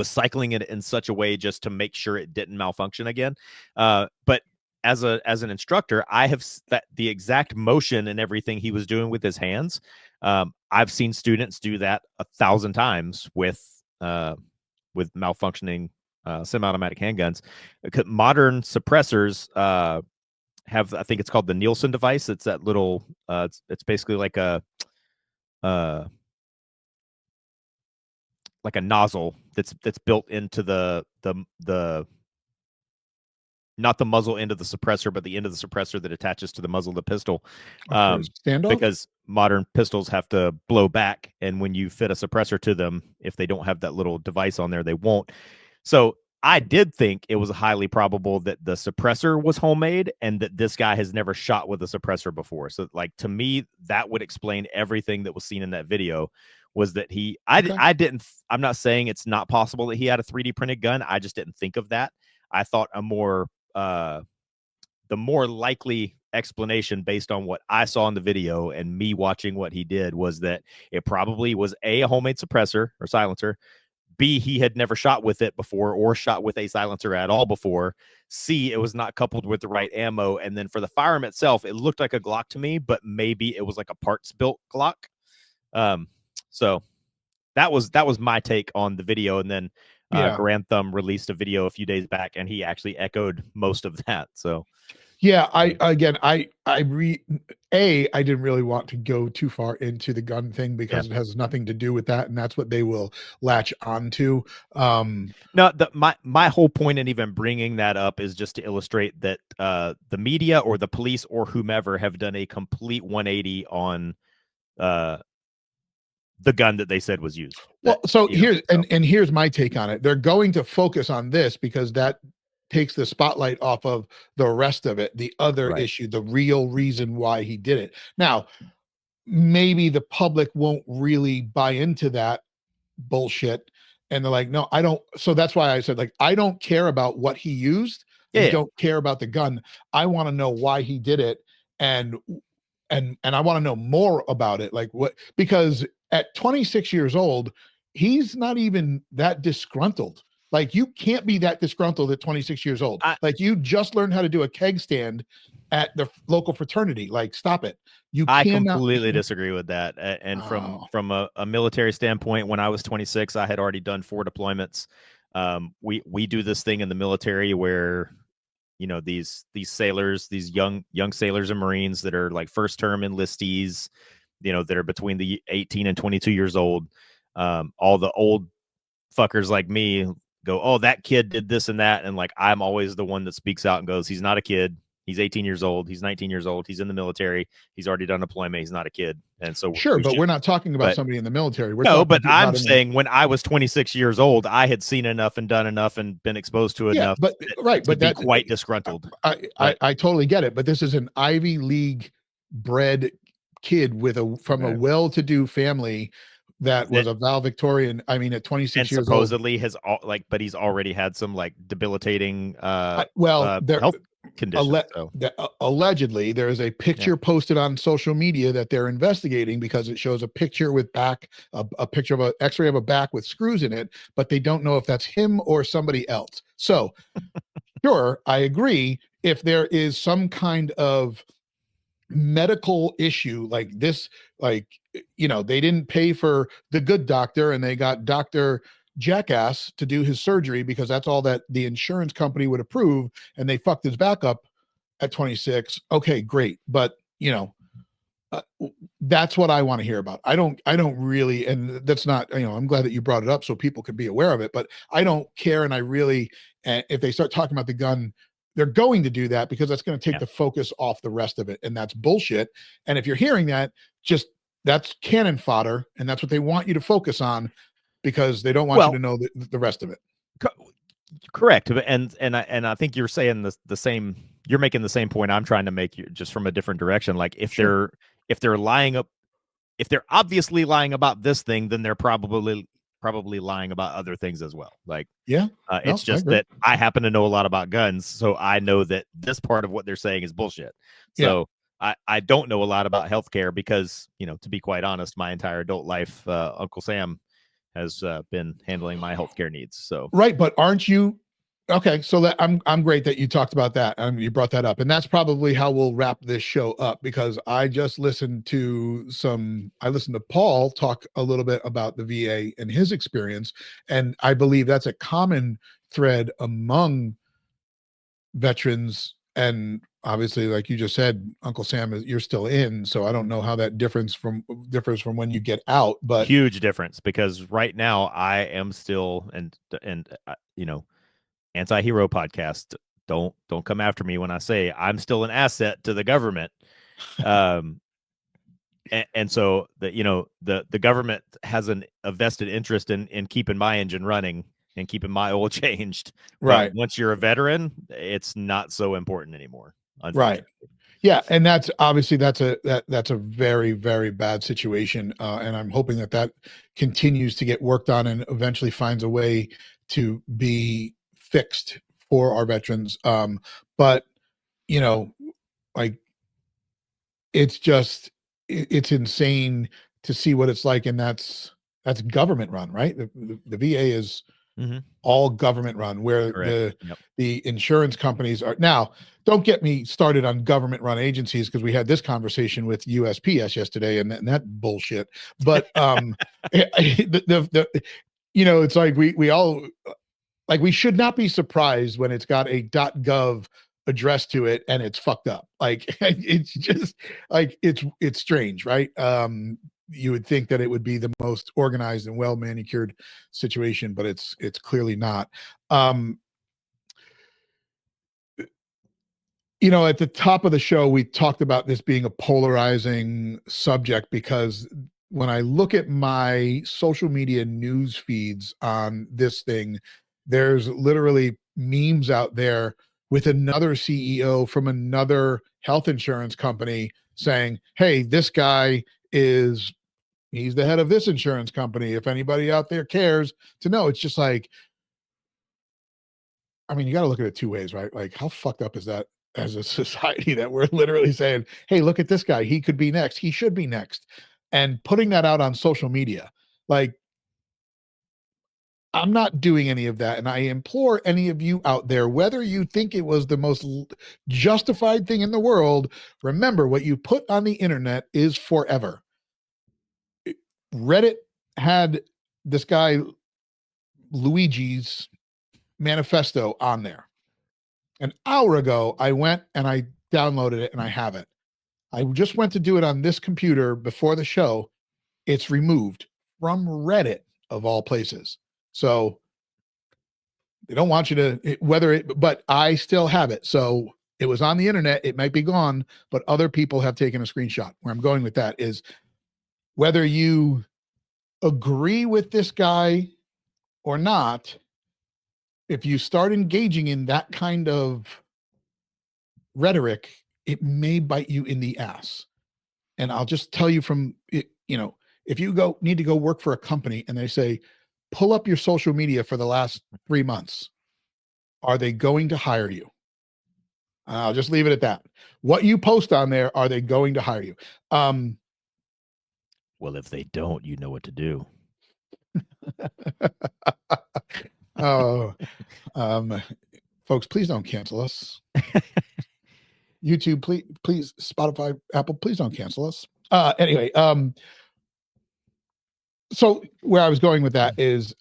cycling it in such a way just to make sure it didn't malfunction again. But as an instructor, I have the exact motion and everything he was doing with his hands. I've seen students do that 1,000 times with malfunctioning semi-automatic handguns. Modern suppressors have, I think it's called the Nielsen device. It's that little. It's basically like a nozzle that's built into the not the muzzle end of the suppressor, but the end of the suppressor that attaches to the muzzle of the pistol. Standoff? Because modern pistols have to blow back, and when you fit a suppressor to them, if they don't have that little device on there, they won't. So I did think it was highly probable that the suppressor was homemade and that this guy has never shot with a suppressor before. So like, to me, that would explain everything that was seen in that video. Was that I'm not saying it's not possible that he had a 3D printed gun. I just didn't think of that. I thought the more likely explanation based on what I saw in the video and me watching what he did was that it probably was a homemade suppressor or silencer. B, he had never shot with it before or shot with a silencer at all before. C, it was not coupled with the right ammo. And then for the firearm itself, it looked like a Glock to me, but maybe it was like a parts built Glock. So that was my take on the video. And then Garam Thumb released a video a few days back, and he actually echoed most of that. So yeah, I didn't really want to go too far into the gun thing because it has nothing to do with that, and that's what they will latch onto. No, my whole point in even bringing that up is just to illustrate that the media or the police or whomever have done a complete 180 on the gun that they said was used. Well, so here's my take on it. They're going to focus on this because that takes the spotlight off of the rest of it, the other issue, the real reason why he did it. Now, maybe the public won't really buy into that bullshit, and they're like, no, I don't. So that's why I said, like, I don't care about what he used. I don't care about the gun. I want to know why he did it, and I want to know more about it. Like, what? Because at 26 years old, he's not even that disgruntled. Like, you can't be that disgruntled at 26 years old. Like, you just learned how to do a keg stand at the local fraternity. Like, stop it. I completely disagree with that. And from a military standpoint, when I was 26, I had already done 4 deployments. We do this thing in the military where these sailors, these young sailors and Marines that are like first term enlistees, that are between the 18 and 22 years old. All the old fuckers like me go, oh, that kid did this and that. And like, I'm always the one that speaks out and goes, he's not a kid. He's 18 years old. He's 19 years old. He's in the military. He's already done deployment. He's not a kid. And so sure, but we're not talking about somebody in the military. We're no, talking but I'm about saying when I was 26 years old, I had seen enough and done enough and been exposed to enough. But right, to but be that quite disgruntled. I totally get it. But this is an Ivy League bred kid from a well-to-do family that was a valedictorian. I mean, at 26 years supposedly old, but he's already had some like debilitating health conditions. Allegedly, there is a picture posted on social media that they're investigating because it shows a picture with a picture of an X-ray of a back with screws in it, but they don't know if that's him or somebody else. So, sure, I agree. If there is some kind of medical issue like this, like, you know, they didn't pay for the good doctor and they got Dr. Jackass to do his surgery because that's all that the insurance company would approve, and they fucked his back up at 26. Okay, great. But, you know, that's what I want to hear about. I don't really, and that's not, you know, I'm glad that you brought it up so people could be aware of it, but I don't care. And I really, if they start talking about the gun, they're going to do that because that's going to take the focus off the rest of it. And that's bullshit. And if you're hearing that, that's cannon fodder. And that's what they want you to focus on because they don't want you to know the rest of it. Correct. And I think you're saying the same, you're making the same point I'm trying to make, you just from a different direction. Like if they're lying up, if they're obviously lying about this thing, then they're probably lying about other things as well. Like, it's just that I happen to know a lot about guns. So I know that this part of what they're saying is bullshit. So I don't know a lot about healthcare because, you know, to be quite honest, my entire adult life, Uncle Sam has been handling my healthcare needs. So, right. But aren't you? Okay. So I'm great that you talked about that. You brought that up, and that's probably how we'll wrap this show up because I just listened to Paul talk a little bit about the VA and his experience. And I believe that's a common thread among veterans. And obviously, like you just said, Uncle Sam, you're still in. So I don't know how that differs from when you get out, but huge difference because right now I am still, and you know, anti-hero podcast. Don't come after me when I say I'm still an asset to the government. And so the government has a vested interest in keeping my engine running and keeping my oil changed. Right. But once you're a veteran, it's not so important anymore. Right. Yeah. And that's obviously that's a very, very bad situation. And I'm hoping that continues to get worked on and eventually finds a way to be fixed for our veterans. But, you know, like it's insane to see what it's like. And that's government run, right? The VA is all government run, where the insurance companies are. Now, don't get me started on government run agencies because we had this conversation with USPS yesterday and that bullshit. But you know, it's like we all, like, we should not be surprised when it's got a .gov address to it and it's fucked up. Like, it's just like, it's strange, right? You would think that it would be the most organized and well manicured situation, but it's clearly not. You know, at the top of the show, we talked about this being a polarizing subject because when I look at my social media news feeds on this thing, there's literally memes out there with another CEO from another health insurance company saying, hey, this guy he's the head of this insurance company. If anybody out there cares to know, it's just like, I mean, you got to look at it two ways, right? Like, how fucked up is that as a society that we're literally saying, hey, look at this guy. He could be next. He should be next. And putting that out on social media. Like, I'm not doing any of that. And I implore any of you out there, whether you think it was the most justified thing in the world, remember what you put on the internet is forever. Reddit had this guy, Luigi's manifesto on there. An hour ago, I went and I downloaded it and I have it. I just went to do it on this computer before the show. It's removed from Reddit, of all places. So They don't want you to, but I still have it. So it was on the internet. It might be gone, but other people have taken a screenshot. Where I'm going with that is whether you agree with this guy or not, if you start engaging in that kind of rhetoric, it may bite you in the ass. And I'll just tell you from it, if you need to go work for a company and they say, pull up your social media for the last 3 months, are they going to hire you? I'll just leave it at that. What you post on there, are they going to hire you? Well, if they don't, you know what to do. Oh, folks, please don't cancel us. YouTube, please, Spotify, Apple, please don't cancel us. Anyway, so where I was going with that is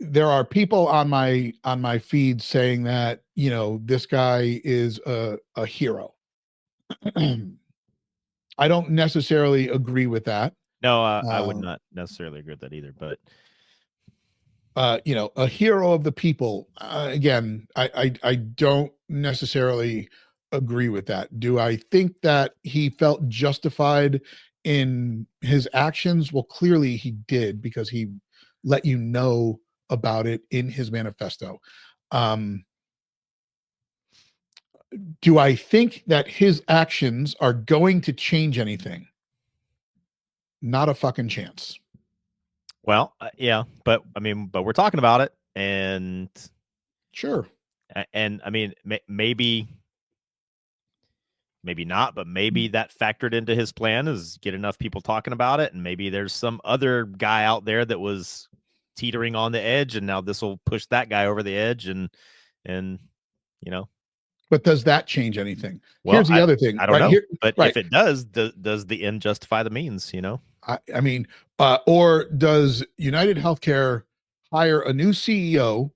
there are people on my feed saying that, this guy is a hero. I don't necessarily agree with that. No, I would not necessarily agree with that either, but a hero of the people. Again, I don't necessarily agree with that. Do I think that he felt justified in his actions? Well, clearly he did, because he let you know about it in his manifesto. Do I think that his actions are going to change anything? Not a fucking chance. Well, yeah, but we're talking about it, and sure, and maybe not, but maybe that factored into his plan is get enough people talking about it, and maybe there's some other guy out there that was teetering on the edge, and now this will push that guy over the edge, and But does that change anything? Well, here's the other thing. I don't know. But if it does the end justify the means? Or does United Healthcare hire a new CEO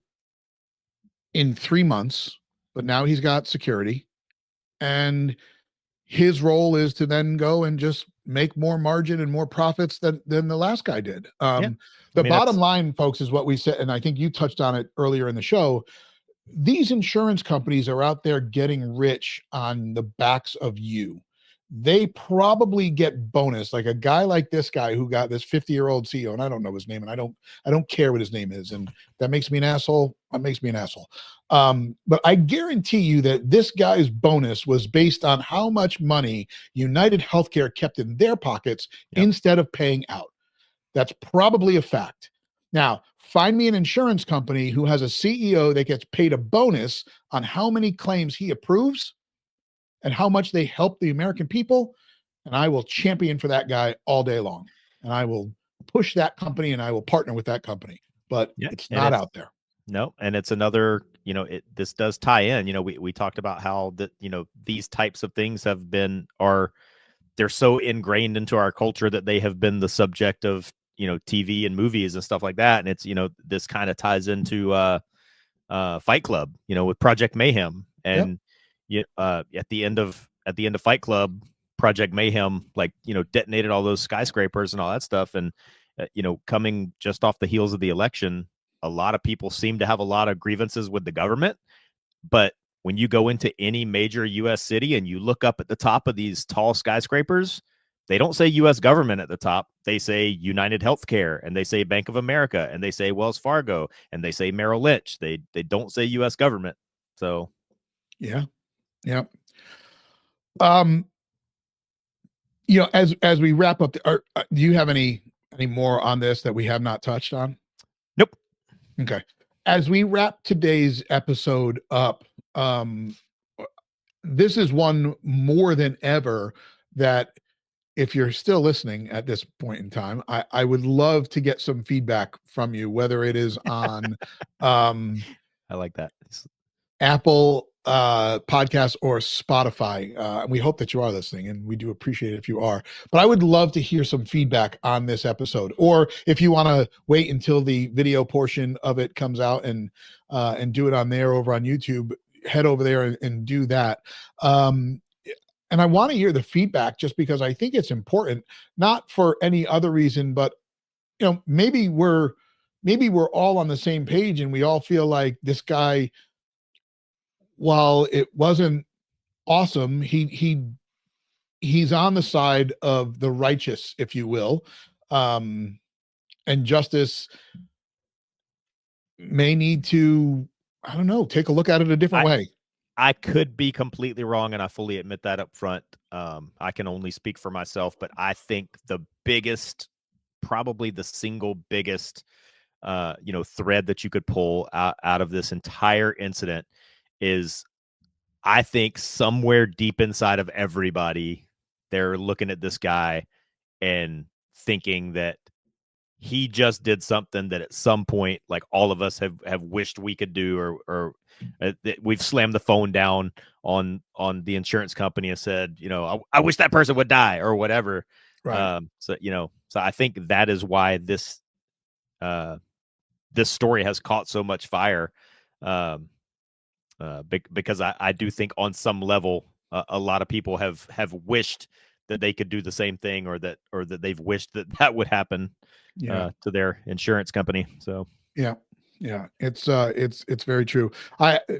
in 3 months, but now he's got security, and his role is to then go and just make more margin and more profits than the last guy did. The bottom line, folks, is what we said, and I think you touched on it earlier in the show. These insurance companies are out there getting rich on the backs of you. They probably get bonus, like a guy like this guy who got this 50-year-old CEO, and I don't know his name, and I don't care what his name is, and that makes me an asshole. That makes me an asshole. But I guarantee you that this guy's bonus was based on how much money United Healthcare kept in their pockets instead of paying out. That's probably a fact. Now, find me an insurance company who has a CEO that gets paid a bonus on how many claims he approves and how much they help the American people, and I will champion for that guy all day long. And I will push that company, and I will partner with that company. But it's not out there. No, and it's another, this does tie in. We talked about how these types of things they're so ingrained into our culture that they have been the subject of TV and movies and stuff like that. And it's this kind of ties into Fight Club, with Project Mayhem, and at the end of Fight Club, Project Mayhem detonated all those skyscrapers and all that stuff. And coming just off the heels of the election, a lot of people seem to have a lot of grievances with the government. But when you go into any major U.S. city and you look up at the top of these tall skyscrapers, they don't say U.S. government at the top. They say United Healthcare, and they say Bank of America, and they say Wells Fargo, and they say Merrill Lynch. They don't say U.S. government. So, yeah. As we wrap up, do you have any more on this that we have not touched on? Nope. Okay. As we wrap today's episode up, this is one more than ever that, if you're still listening at this point in time, I would love to get some feedback from you, whether it is on I like that, Apple podcast or Spotify. We hope that you are listening, and we do appreciate it if you are. But I would love to hear some feedback on this episode, or if you want to wait until the video portion of it comes out and do it on there over on YouTube, head over there and do that. And I want to hear the feedback, just because I think it's important, not for any other reason, but maybe we're maybe we're all on the same page and we all feel like this guy, while it wasn't awesome, he's on the side of the righteous, if you will. And justice may need to, I don't know, take a look at it a different way. I could be completely wrong, and I fully admit that up front. I can only speak for myself, but I think the biggest, probably the single biggest, thread that you could pull out of this entire incident is, I think somewhere deep inside of everybody, they're looking at this guy and thinking that he just did something that at some point, like all of us have wished we could do, or that we've slammed the phone down on the insurance company and said, I wish that person would die or whatever. Right. So I think that is why this story has caught so much fire. Because I do think on some level, a lot of people have wished that they could do the same thing, or that they've wished that would happen to their insurance company. So yeah, it's very true.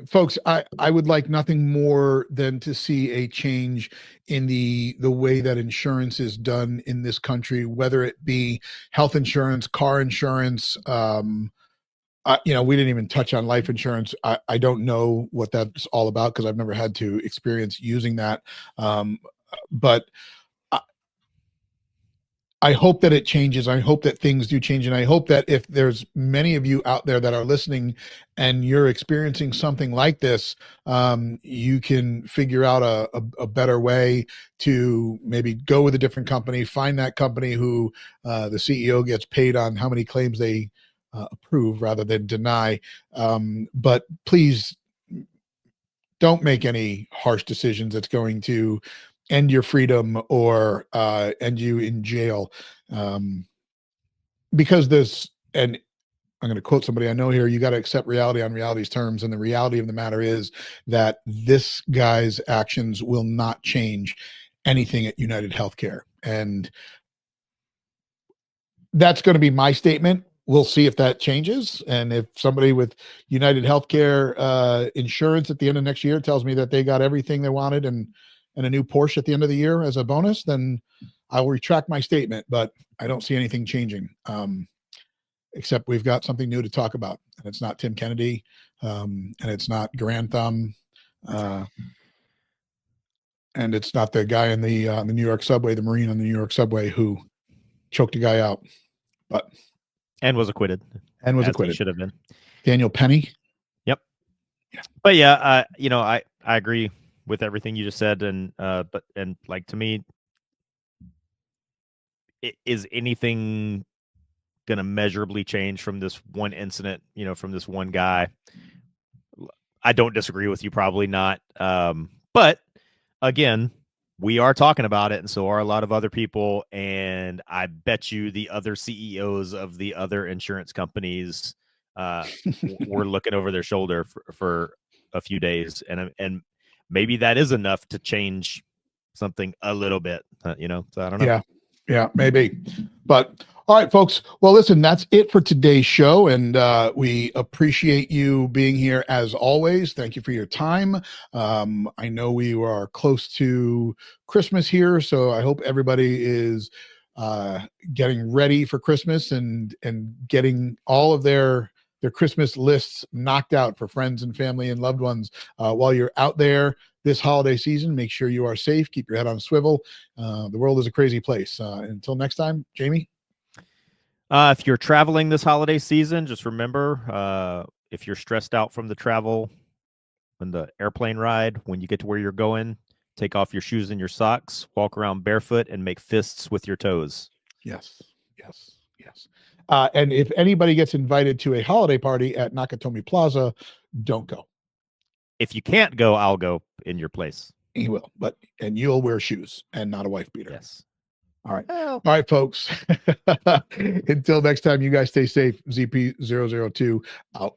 Folks, I would like nothing more than to see a change in the way that insurance is done in this country, whether it be health insurance, car insurance. We didn't even touch on life insurance. I don't know what that's all about because I've never had to experience using that. But I hope that it changes. I hope that things do change. And I hope that if there's many of you out there that are listening and you're experiencing something like this, you can figure out a better way to maybe go with a different company, find that company who the CEO gets paid on how many claims they approve rather than deny. But please don't make any harsh decisions that's going to end your freedom or end you in jail. Because this, and I'm going to quote somebody I know here, you got to accept reality on reality's terms. And the reality of the matter is that this guy's actions will not change anything at United Healthcare. And that's going to be my statement. We'll see if that changes. And if somebody with United Healthcare insurance at the end of next year tells me that they got everything they wanted and a new Porsche at the end of the year as a bonus, then I will retract my statement. But I don't see anything changing, except we've got something new to talk about. And it's not Tim Kennedy, and it's not Grand Thumb, and it's not the guy in the New York subway, the Marine on the New York subway who choked a guy out. And was acquitted. Should have been. Daniel Penny. Yep. Yeah. But yeah, I agree with everything you just said, and like, to me, is anything gonna measurably change from this one incident? From this one guy? I don't disagree with you. Probably not. But again, we are talking about it, and so are a lot of other people. And I bet you the other CEOs of the other insurance companies were looking over their shoulder for a few days, and maybe that is enough to change something a little bit. So I don't know. Yeah, maybe. But all right, folks. Well, listen, that's it for today's show. And we appreciate you being here as always. Thank you for your time. I know we are close to Christmas here, so I hope everybody is getting ready for Christmas and getting all of their Christmas lists knocked out for friends and family and loved ones while you're out there this holiday season. Make sure you are safe. Keep your head on a swivel. The world is a crazy place. Until next time, Jamie. If you're traveling this holiday season, just remember, if you're stressed out from the travel and the airplane ride, when you get to where you're going, take off your shoes and your socks, walk around barefoot, and make fists with your toes. Yes. And if anybody gets invited to a holiday party at Nakatomi Plaza, don't go. If you can't go, I'll go in your place. He will, and you'll wear shoes and not a wife beater. Yes. All right. All right, folks. Until next time, you guys stay safe. ZP002 out.